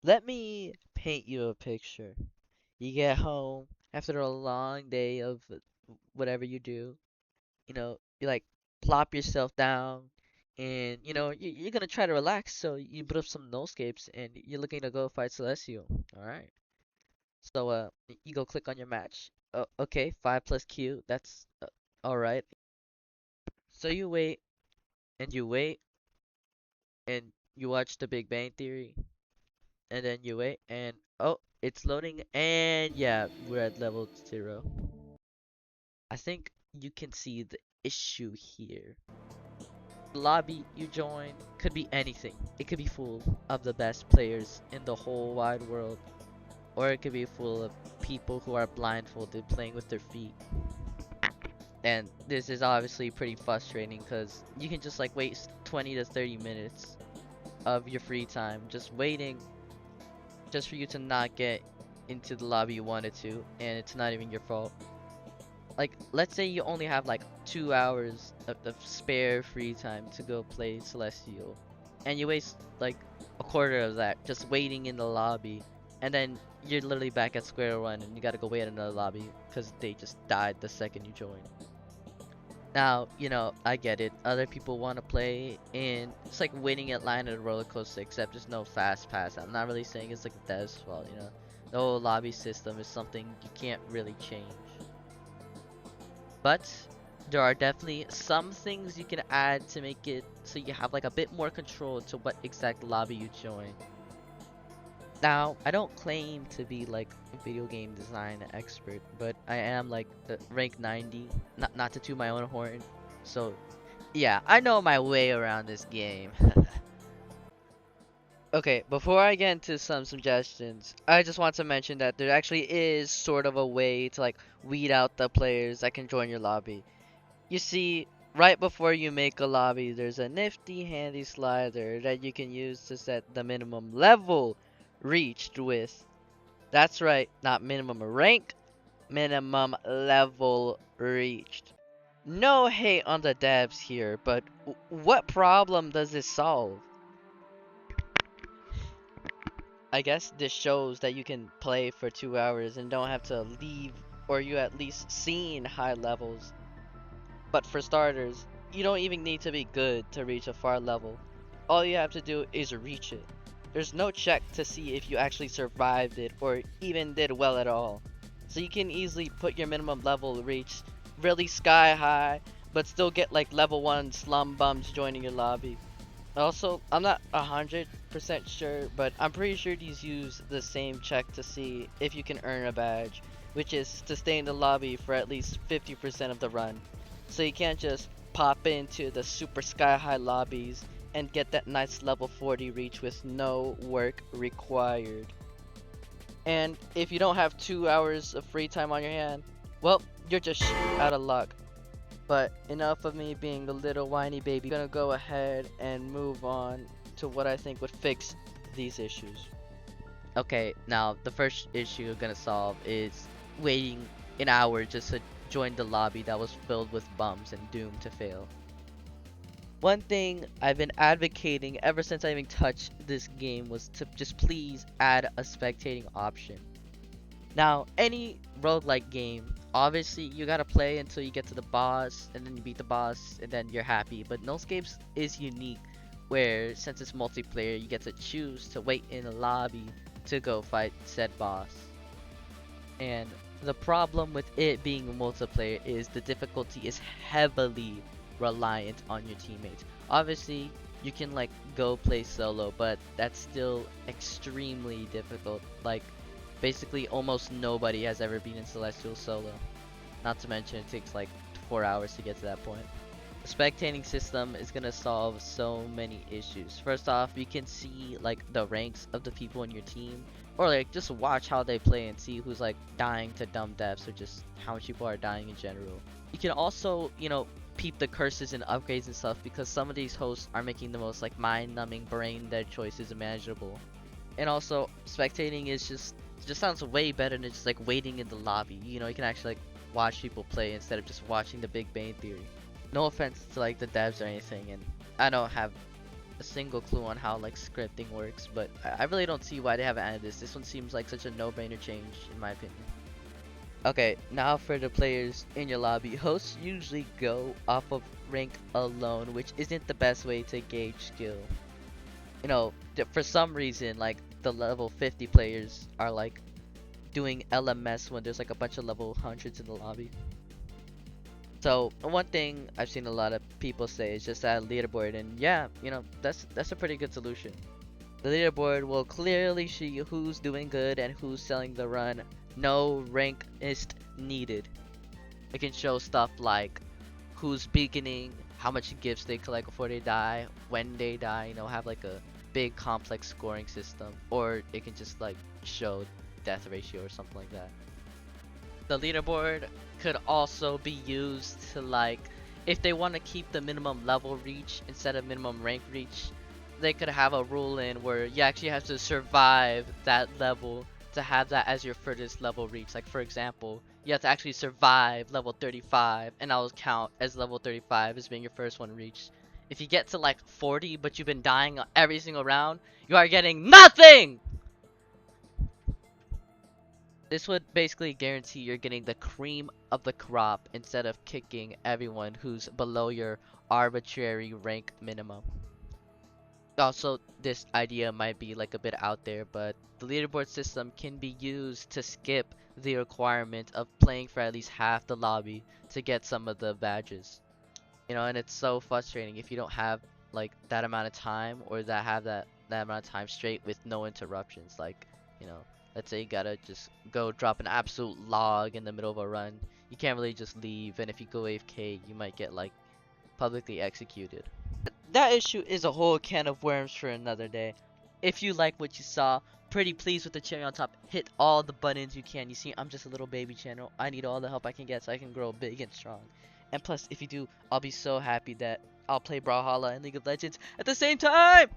Let me paint you a picture. You get home after a long day of whatever you do. You like plop yourself down, and you're gonna try to relax. So you put up some Nullscapes, and you're looking to go fight Celestial. All right. So you go click on your match. Okay, 5 plus Q. That's all right. So you wait and you wait and you watch The Big Bang Theory, and then you wait and oh, it's loading, and yeah, we're at level 0. I think you can see the issue here. The lobby you join could be anything. It could be full of the best players in the whole wide world, or it could be full of people who are blindfolded playing with their feet. And this is obviously pretty frustrating because you can just like waste 20 to 30 minutes of your free time just waiting just for you to not get into the lobby you wanted to, and it's not even your fault. Like, let's say you only have like 2 hours of spare free time to go play Celestial, and you waste like a quarter of that just waiting in the lobby, and then you're literally back at square one and you gotta go wait in another lobby because they just died the second you joined. Now, I get it. Other people want to play, and it's like waiting at line at a roller coaster, except there's no fast pass. I'm not really saying it's like the devs' fault. The whole lobby system is something you can't really change. But there are definitely some things you can add to make it so you have like a bit more control to what exact lobby you join. Now, I don't claim to be like a video game design expert, but I am like rank 90, not to toot my own horn. So, yeah, I know my way around this game. Okay, before I get into some suggestions, I just want to mention that there actually is sort of a way to like weed out the players that can join your lobby. You see, right before you make a lobby, there's a nifty handy slider that you can use to set the minimum level reached with. That's right, not minimum rank, minimum level reached. No hate on the devs here, but what problem does this solve? I guess this shows that you can play for 2 hours and don't have to leave, or you at least seen high levels. But for starters, you don't even need to be good to reach a far level. All you have to do is reach it. There's no check to see if you actually survived it or even did well at all. So you can easily put your minimum level reach really sky high, but still get like level 1 slum bums joining your lobby. Also, I'm not 100% sure, but I'm pretty sure these use the same check to see if you can earn a badge, which is to stay in the lobby for at least 50% of the run. So you can't just pop into the super sky high lobbies and get that nice level 40 reach with no work required. And if you don't have 2 hours of free time on your hand, well, you're just out of luck. But enough of me being a little whiny baby. I'm gonna go ahead and move on to what I think would fix these issues. Okay, now the first issue I'm gonna solve is waiting an hour just to join the lobby that was filled with bums and doomed to fail. One thing I've been advocating ever since I even touched this game was to just please add a spectating option. Now, any roguelike game, obviously you gotta play until you get to the boss, and then you beat the boss, and then you're happy. But Nullscapes is unique, where since it's multiplayer, you get to choose to wait in a lobby to go fight said boss. And the problem with it being multiplayer is the difficulty is heavily reliant on your teammates. Obviously, you can like go play solo, but that's still extremely difficult. Like, basically almost nobody has ever been in Celestial solo. Not to mention it takes like 4 hours to get to that point. The spectating system is gonna solve so many issues. First off, you can see like the ranks of the people in your team, or like just watch how they play and see who's like dying to dumb deaths, or just how much people are dying in general. You can also, peep the curses and upgrades and stuff, because some of these hosts are making the most like mind-numbing, brain-dead choices imaginable. And also, spectating is just sounds way better than just like waiting in the lobby. You can actually like watch people play instead of just watching the Big Bang Theory. No offense to like the devs or anything, and I don't have a single clue on how like scripting works, but I really don't see why they haven't added this. This one seems like such a no-brainer change in my opinion. Okay, now for the players in your lobby. Hosts usually go off of rank alone, which isn't the best way to gauge skill. You know, for some reason, like the level 50 players are like doing LMS when there's like a bunch of level 100s in the lobby. So one thing I've seen a lot of people say is just add a leaderboard, and yeah, you know, that's a pretty good solution. The leaderboard will clearly show you who's doing good and who's selling the run. No rank is needed. It can show stuff like who's beaconing, how much gifts they collect before they die, when they die, you know, have like a big complex scoring system, or it can just like show death ratio or something like that. The leaderboard could also be used to like, if they want to keep the minimum level reach instead of minimum rank reach, they could have a rule in where you actually have to survive that level to have that as your furthest level reach. Like for example, you have to actually survive level 35 and I'll count as level 35 as being your first one reached. If you get to like 40 but you've been dying every single round, you are getting nothing! This would basically guarantee you're getting the cream of the crop instead of kicking everyone who's below your arbitrary rank minimum. Also, this idea might be like a bit out there, but the leaderboard system can be used to skip the requirement of playing for at least half the lobby to get some of the badges. You know, and it's so frustrating if you don't have like that amount of time, or that amount of time straight with no interruptions. Like, you know, let's say you gotta just go drop an absolute log in the middle of a run. You can't really just leave, and if you go AFK, you might get like publicly executed. That issue is a whole can of worms for another day. If you like what you saw, pretty please with the cherry on top, hit all the buttons you can. You see, I'm just a little baby channel. I need all the help I can get so I can grow big and strong. And plus, if you do, I'll be so happy that I'll play Brawlhalla and League of Legends at the same time!